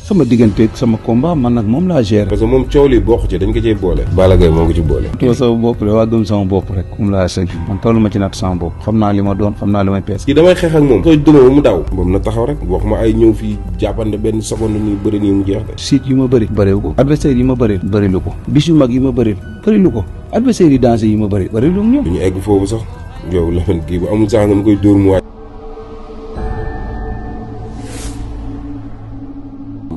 sama digganteeg sama combat man nag moom laa gérer. parce que moom coow li bokk ci dañ ko cee boole. Balla Gaye moo ko ci boole. too sama bopp de waa gëm sama bopp rek moom laa sëñ man tollu ma ci natt sama bopp xam naa li ma doon xam naa li may pees. kii damay xeex ak moom sooy duma mu daw moom na taxaw rek wax ma ay ñëw fii jàppande benn seconde nii bëri nii mu jeex de. siit yi ma bëriwu ko adversaire yi ma bërilu ko bis yu mag yi ma bërilu ko adversaire yi dansé yi ma bërilu ñoom. ñu egg foofu sax yow la kii bu amul sax nga ma koy dóor mu waaj.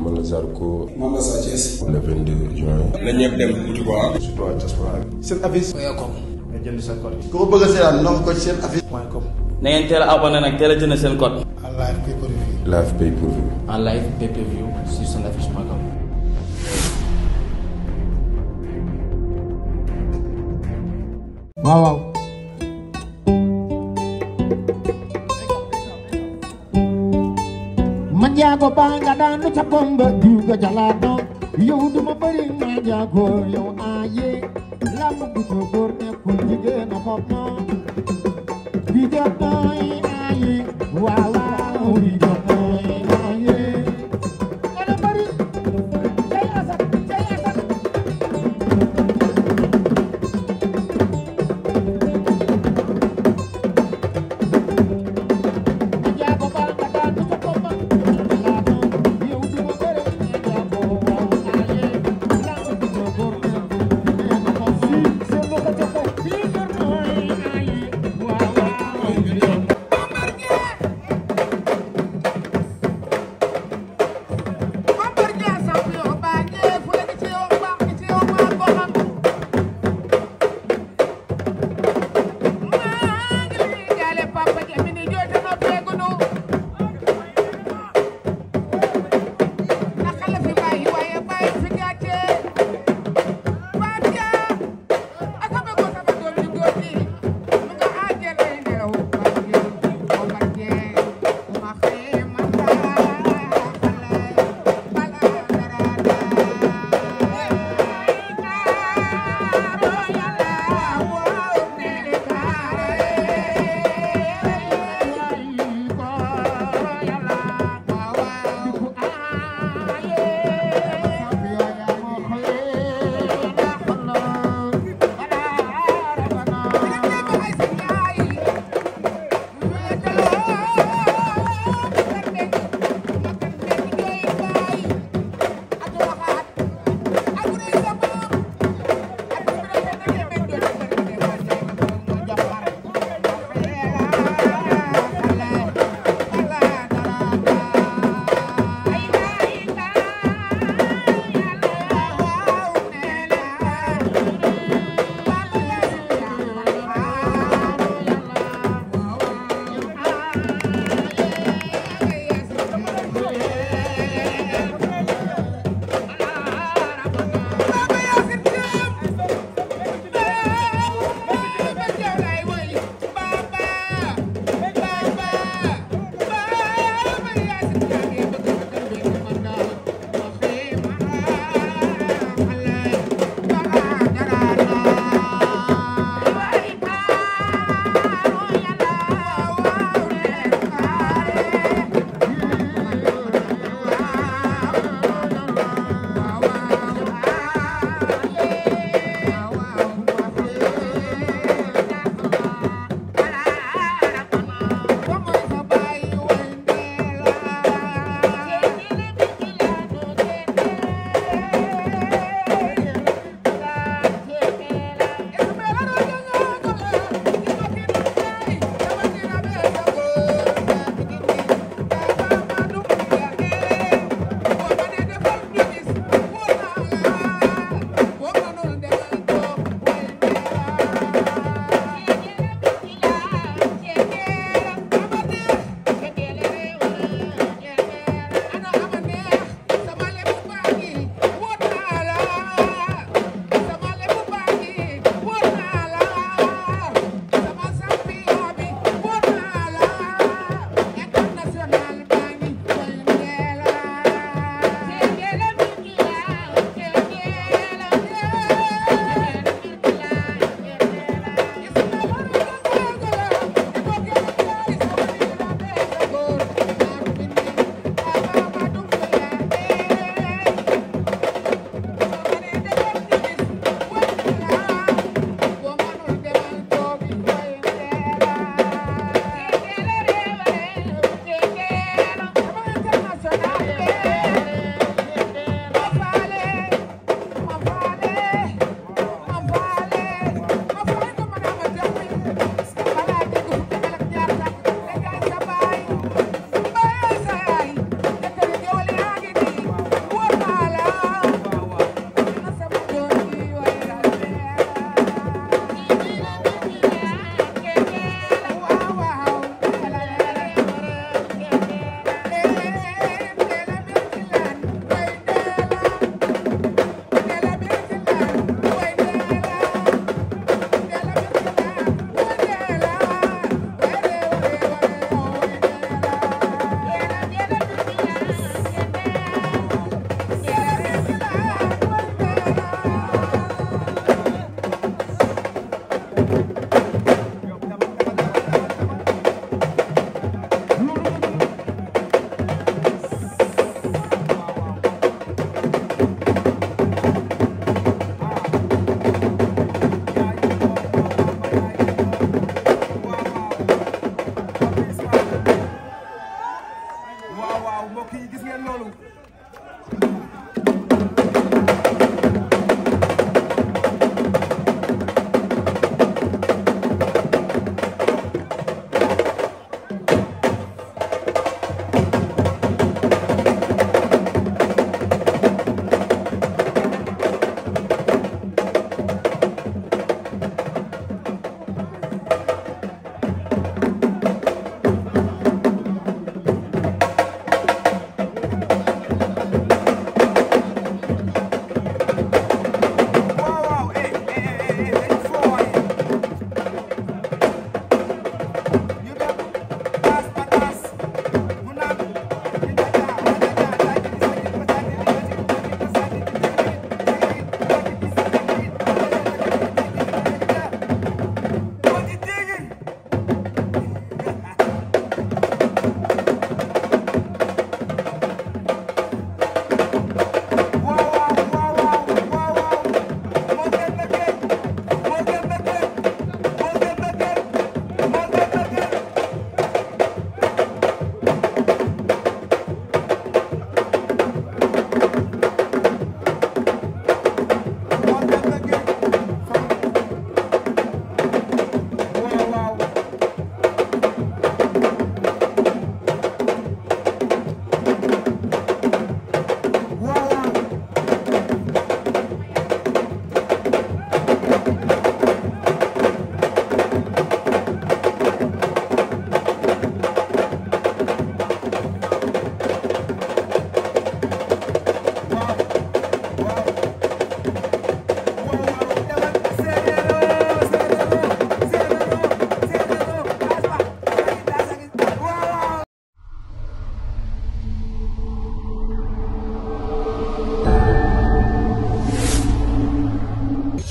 man la Zarko. man la Sa Thiès. le 22 juin. na ñëpp dem uti ko ah. surtout à diaspora bi. seen affiche. nga jënd seen code yi. ku ko bëgg a seetaan noo ko ci seen affiche.com. na ngeen teel a abonné nag teel a jënd seen code. en live pay per view. live pay per view. en live pay per view sur seen affiche.com. waaw waaw. Manjaago baa nga daanu ca bomba duga jalaado yow duma bëri manjaago yow aaye lamb bu ca góor nekkul jigéen a ko moom bi jot nooy aaye waaw waaw bi jot nooy aaye ana bëri cay asat Manjaago baa nga daanu ca bomba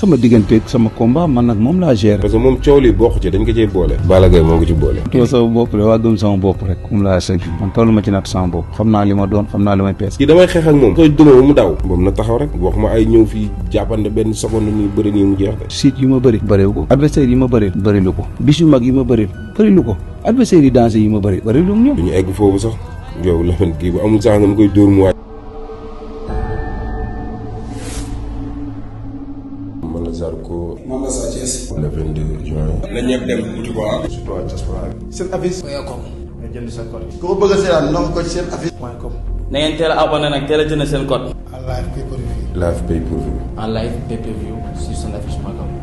sama digganteeg sama combat man nag moom laa gérer. parce que moom coow li bokk ci dañ ko cee boole. Balla Gaye moo ko ci boole. too sama bopp de waa gëm sama bopp rek moom laa sëñ man tollu ma ci natt sama bopp xam naa li ma doon xam naa li may pees. kii damay xeex ak moom sooy duma mu daw moom na taxaw rek wax ma ay ñëw fii jàppande benn seconde nii bëri nii mu jeex de. siit yu ma bëri bëriwu ko adversaire yi ma bëri bëri lu ko bis yu mag yi ma bëri bëri lu ko adversaire yi danger yi ma bëri bëri lu ñoom. du ñu egg foofu sax yow la kii bu amul sax nga mu koy dóor mu waaj. man la Zarko. man la Sa Thiès. le 22 juin. na ñëpp dem uti ko ah. surtout waa diaspora bi. seen affiche. nga jënd sa code yi. ku ko bëgg a seetaan ndongo ko ci seen affiche. point com. na ngeen teel a abonné nag teel a jënd seen code. en live pay per view. live pay per view. en live pay-per-view sur Sonaffiche.com.